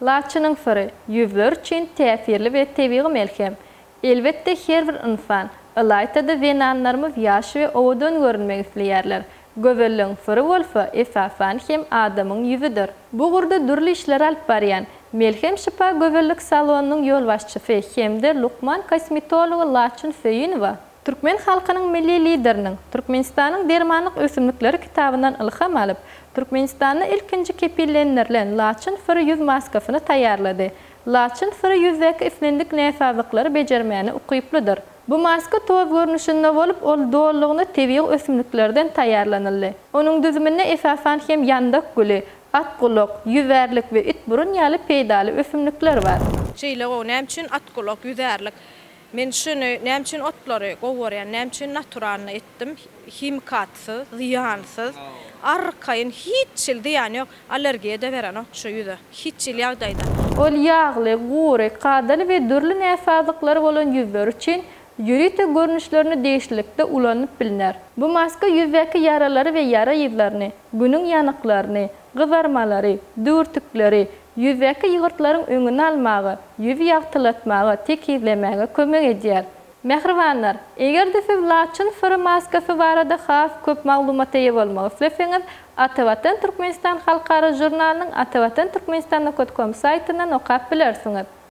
Laçının fırı, yüvler üçün təfirli ve təbii melkem. Elbette her bir insan, ılaytada venanlarımız yaşı ve ovadan görünmek istəyərlər. Gövelliğin fırı wolfa, esafan hem adamın yüzüdür. Bu gurda dürlü işler alıp barayan, Melhem Şipa Gövellik salonunun yol başçısı hem de Lukman kosmetologu Laçın Föyünova. Türkmen halkının milli liderinin Türkmenistan'ın dermanlık ösümlükleri kitabından ilham alıp, Türkmenistan'ı ilkinci kepillenirlen Laçın fırı yüz maskasını tayarladı. Laçın fırı yüzdeki iflendik nefazlıkları becermeyeni okuyupludur. Bu maska toz görünüşünde olup, ol doğalluğunu tebii ösümlüklerden tayarlanıldı. Onun düzümünde esasen hem yandak gülü, at kulak, yüzerlik ve it burun yalı peydalı ösümlükler var. Şeyle o nemçin at kulak, yüzerlik. Men şunu nemçin otları govoryan, nemçin naturalını ettim. Himkatsız, ziyansız. Arkayın hiç yani yok. Alergiye de veren o şu yüzü. Hiç yağdaydı. Ol yağlı, gure, kadalı ve dürlü nefazlıkları olan yüzler için yürüte görünüşlerini değişiklikte ulanıp biliner. Bu maska yüzdeki yaraları ve yara izlerini, günün yanıklarını, kızarmaları, dürtükleri, yüzdeki yığırtların önünü almağı, yüz yağtılatmağı, tekizlemeye kömek eder. Mehribanlar, eğer de siz Laçın fırı maskası barada xas köp mağlumata ev olmak isteseniz, Atavatan Türkmenistan Halkara Jurnalının Atavatan Türkmenistan.com saytından okuyup bilirsiniz.